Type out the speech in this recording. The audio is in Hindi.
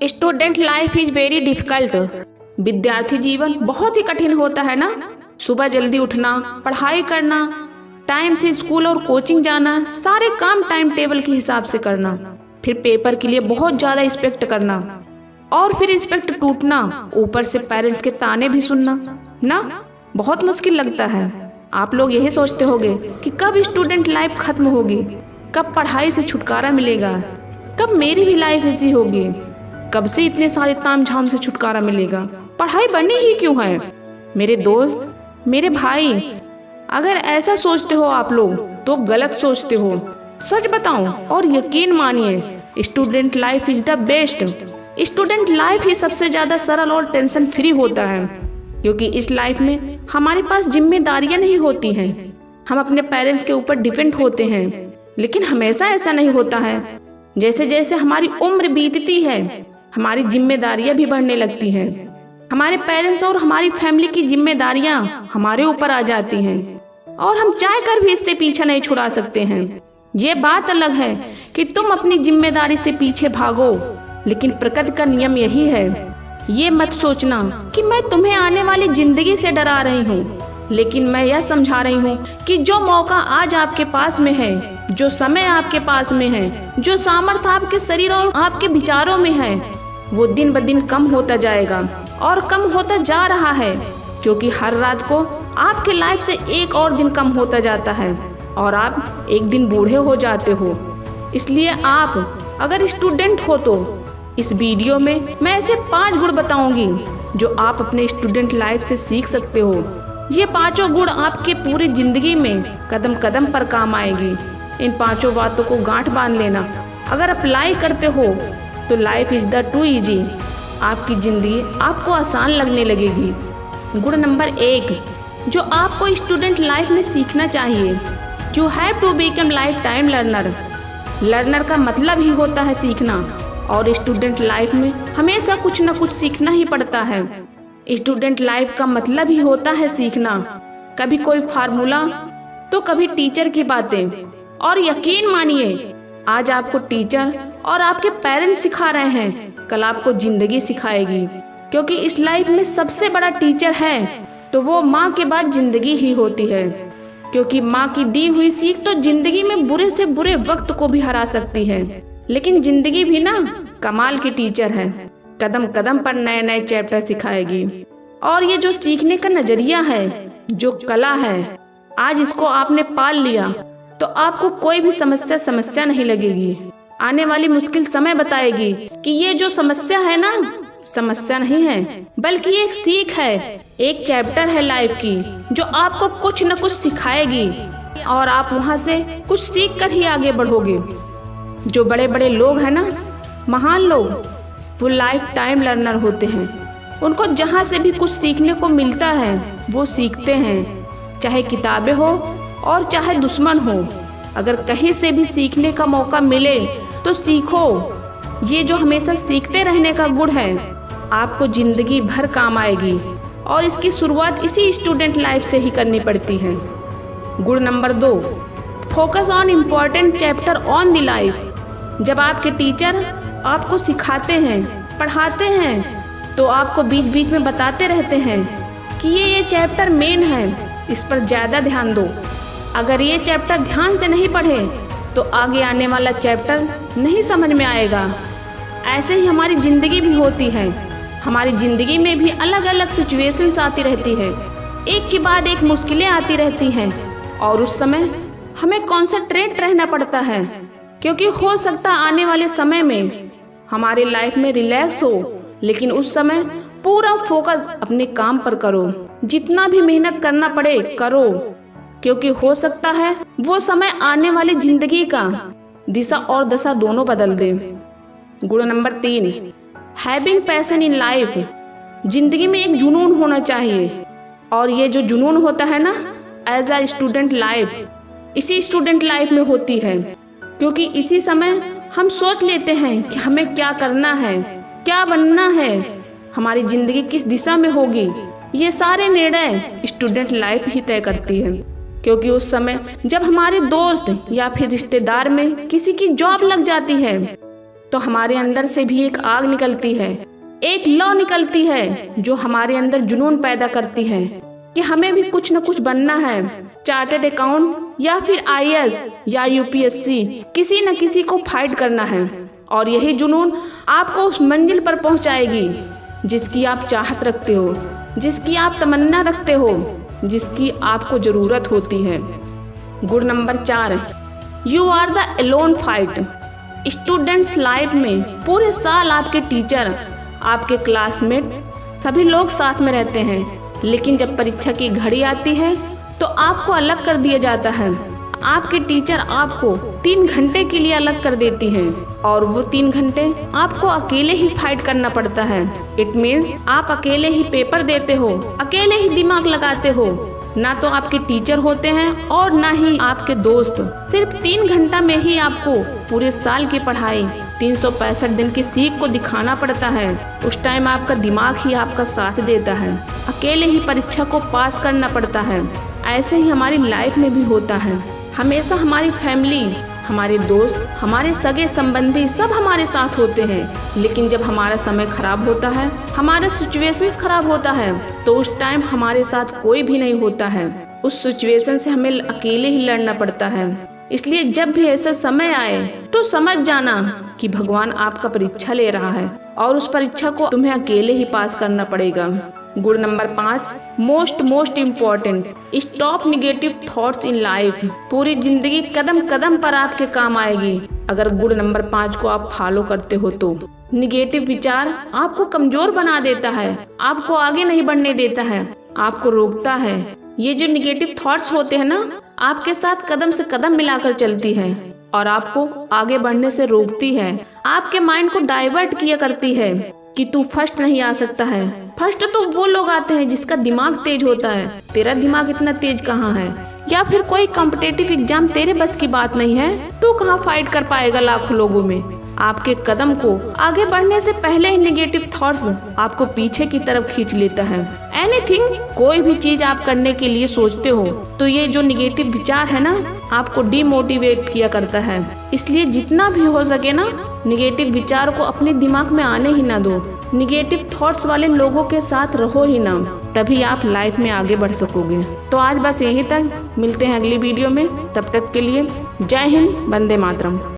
Student life is very difficult. विद्यार्थी जीवन बहुत ही कठिन होता है ना। सुबह जल्दी उठना, पढ़ाई करना, टाइम से स्कूल और कोचिंग जाना, सारे काम टाइम टेबल के हिसाब से करना, फिर पेपर के लिए बहुत ज़्यादा एक्सपेक्ट करना और फिर एक्सपेक्ट टूटना, ऊपर से पेरेंट्स के ताने भी सुनना ना, बहुत मुश्किल लगता है। आप लोग यही सोचते होंगे कि कब स्टूडेंट लाइफ खत्म होगी, कब पढ़ाई से छुटकारा मिलेगा, कब मेरी भी लाइफ इजी होगी, कब से इतने सारे ताम झाम से छुटकारा मिलेगा, पढ़ाई बनी ही क्यों है। मेरे दोस्त, मेरे भाई, अगर ऐसा सोचते हो आप लोग तो गलत सोचते हो। सच बताऊं और यकीन मानिए, student life is the best. Student life ही सबसे ज्यादा सरल और टेंशन फ्री होता है, क्योंकि इस लाइफ में हमारे पास जिम्मेदारियां नहीं होती हैं। हम अपने पेरेंट्स के ऊपर डिपेंड होते हैं, लेकिन हमेशा ऐसा नहीं होता है। जैसे जैसे हमारी उम्र बीतती है, हमारी जिम्मेदारियां भी बढ़ने लगती हैं। हमारे पेरेंट्स और हमारी फैमिली की जिम्मेदारियां हमारे ऊपर आ जाती हैं और हम चाह कर भी इससे पीछा नहीं छुड़ा सकते हैं। ये बात अलग है कि तुम अपनी जिम्मेदारी से पीछे भागो, लेकिन प्रकृति का नियम यही है। ये मत सोचना कि मैं तुम्हें आने वाली जिंदगी से डरा रही हूँ, लेकिन मैं यह समझा रही हूँ कि जो मौका आज आपके पास में है, जो समय आपके पास में है, जो सामर्थ्य आपके शरीर और आपके विचारों में है, वो दिन ब दिन कम होता जाएगा और कम होता जा रहा है, क्योंकि हर रात को आपके लाइफ से एक और दिन कम होता जाता है और आप एक दिन बूढ़े हो जाते हो। इसलिए आप अगर स्टूडेंट हो तो इस वीडियो में मैं ऐसे 5 गुण बताऊंगी जो आप अपने स्टूडेंट लाइफ से सीख सकते हो। ये 5 गुण आपके पूरी जिंदगी में कदम कदम पर काम आएगी। इन 5 बातों को गांठ बांध लेना। अगर अप्लाई करते हो तो life is the two easy. आपकी जिंदगी आपको आसान लगने लगेगी। गुण नंबर 1 जो आपको स्टूडेंट लाइफ में सीखना चाहिए, you have to become lifetime learner. Learner का मतलब ही होता है सीखना, और स्टूडेंट लाइफ में हमेशा कुछ न कुछ सीखना ही पड़ता है। स्टूडेंट लाइफ का मतलब ही होता है सीखना। कभी कोई फार्मूला तो कभी टीचर की बातें, और यकीन मानिए आज आपको टीचर और आपके पेरेंट्स सिखा रहे हैं, कल आपको जिंदगी सिखाएगी। क्योंकि इस लाइफ में सबसे बड़ा टीचर है तो वो माँ के बाद जिंदगी ही होती है, क्योंकि माँ की दी हुई सीख तो जिंदगी में बुरे से बुरे वक्त को भी हरा सकती है, लेकिन जिंदगी भी ना कमाल की टीचर है। कदम कदम पर नए नए चैप्टर सिखाएगी। और ये जो सीखने का नजरिया है, जो कला है, आज इसको आपने पाल लिया तो आपको कोई भी समस्या नहीं लगेगी। आने वाली मुश्किल समय बताएगी कि ये जो समस्या है ना, समस्या नहीं है, बल्कि एक सीख है, एक चैप्टर है लाइफ की, जो आपको कुछ न कुछ सिखाएगी और आप वहाँ से कुछ सीख कर ही आगे बढ़ोगे। जो बड़े बड़े लोग हैं ना, महान लोग, वो लाइफ टाइम लर्नर होते हैं। उनको जहाँ से भी कुछ सीखने को मिलता है वो सीखते हैं, चाहे किताबें हो और चाहे दुश्मन हो। अगर कहीं से भी सीखने का मौका मिले तो सीखो। ये जो हमेशा सीखते रहने का गुण है, आपको जिंदगी भर काम आएगी, और इसकी शुरुआत इसी स्टूडेंट लाइफ से ही करनी पड़ती है। गुण number 2 focus on important chapter on the life. जब आपके टीचर आपको सिखाते हैं, पढ़ाते हैं, तो आपको बीच बीच में बताते रहते हैं कि ये चैप्टर मेन है, इस पर ज़्यादा ध्यान दो। अगर ये चैप्टर ध्यान से नहीं पढ़े तो आगे आने वाला चैप्टर नहीं समझ में आएगा। ऐसे ही हमारी ज़िंदगी भी होती है। हमारी ज़िंदगी में भी अलग अलग सिचुएशंस आती रहती है, एक के बाद एक मुश्किलें आती रहती हैं, और उस समय हमें कॉन्सेंट्रेट रहना पड़ता है, क्योंकि हो सकता आने वाले समय में हमारी लाइफ में रिलैक्स हो, लेकिन उस समय पूरा फोकस अपने काम पर करो। जितना भी मेहनत करना पड़े करो, क्योंकि हो सकता है वो समय आने वाली जिंदगी का दिशा और दशा दोनों बदल दे। गुण number 3 having passion in life. जिंदगी में एक जुनून होना चाहिए, और ये जो जुनून होता है ना, एज अ स्टूडेंट लाइफ, इसी स्टूडेंट लाइफ में होती है, क्योंकि इसी समय हम सोच लेते हैं कि हमें क्या करना है, क्या बनना है, हमारी जिंदगी किस दिशा में होगी। ये सारे निर्णय स्टूडेंट लाइफ ही तय करती है, क्योंकि उस समय जब हमारे दोस्त या फिर रिश्तेदार में किसी की जॉब लग जाती है, तो हमारे अंदर से भी एक आग निकलती है, एक लौ निकलती है जो हमारे अंदर जुनून पैदा करती है कि हमें भी कुछ न कुछ बनना है, चार्टर्ड अकाउंट या फिर IAS या UPSC, किसी न किसी को फाइट करना है। और यही जुनून आपको उस मंजिल पर पहुंचाएगी जिसकी आप चाहत रखते हो, जिसकी आप तमन्ना रखते हो, जिसकी आपको जरूरत होती है। गुण number 4, you are the alone fight. Students life में पूरे साल आपके टीचर, आपके क्लासमेट सभी लोग साथ में रहते हैं, लेकिन जब परीक्षा की घड़ी आती है तो आपको अलग कर दिया जाता है। आपके टीचर आपको 3 घंटे के लिए अलग कर देती हैं और वो 3 घंटे आपको अकेले ही फाइट करना पड़ता है। इट मीन्स आप अकेले ही पेपर देते हो, अकेले ही दिमाग लगाते हो। ना तो आपके टीचर होते हैं और ना ही आपके दोस्त। सिर्फ 3 घंटा में ही आपको पूरे साल की पढ़ाई 365 दिन की सीख को दिखाना पड़ता है। उस टाइम आपका दिमाग ही आपका साथ देता है, अकेले ही परीक्षा को पास करना पड़ता है। ऐसे ही हमारी लाइफ में भी होता है। हमेशा हमारी फैमिली, हमारे दोस्त, हमारे सगे संबंधी सब हमारे साथ होते हैं, लेकिन जब हमारा समय खराब होता है, हमारा सिचुएशंस खराब होता है, तो उस टाइम हमारे साथ कोई भी नहीं होता है। उस सिचुएशन से हमें अकेले ही लड़ना पड़ता है। इसलिए जब भी ऐसा समय आए तो समझ जाना कि भगवान आपका परीक्षा ले रहा है और उस परीक्षा को तुम्हें अकेले ही पास करना पड़ेगा। गुण number 5, most important, stop negative thoughts in life. पूरी जिंदगी कदम कदम पर आपके काम आएगी अगर गुण नंबर 5 को आप फॉलो करते हो तो। निगेटिव विचार आपको कमजोर बना देता है, आपको आगे नहीं बढ़ने देता है, आपको रोकता है। ये जो निगेटिव थॉट्स होते हैं ना, आपके साथ कदम से कदम मिलाकर चलती है और आपको आगे बढ़ने से रोकती है। आपके माइंड को डाइवर्ट किया करती है कि तू फर्स्ट नहीं आ सकता है। फर्स्ट तो वो लोग आते हैं जिसका दिमाग तेज होता है, तेरा दिमाग इतना तेज कहाँ है? या फिर कोई कॉम्पिटिटिव एग्जाम तेरे बस की बात नहीं है, तू कहाँ फाइट कर पाएगा लाखों लोगों में? आपके कदम को आगे बढ़ने से पहले ही नेगेटिव थॉट्स आपको पीछे की तरफ खींच लेता है। एनीथिंग, कोई भी चीज आप करने के लिए सोचते हो तो ये जो निगेटिव विचार है ना, आपको डिमोटिवेट किया करता है। इसलिए जितना भी हो सके ना, निगेटिव विचार को अपने दिमाग में आने ही ना दो। निगेटिव थॉट्स वाले लोगों के साथ रहो ही ना, तभी आप लाइफ में आगे बढ़ सकोगे। तो आज बस यहीं तक, मिलते हैं अगली वीडियो में। तब तक के लिए जय हिंद, वंदे मातरम।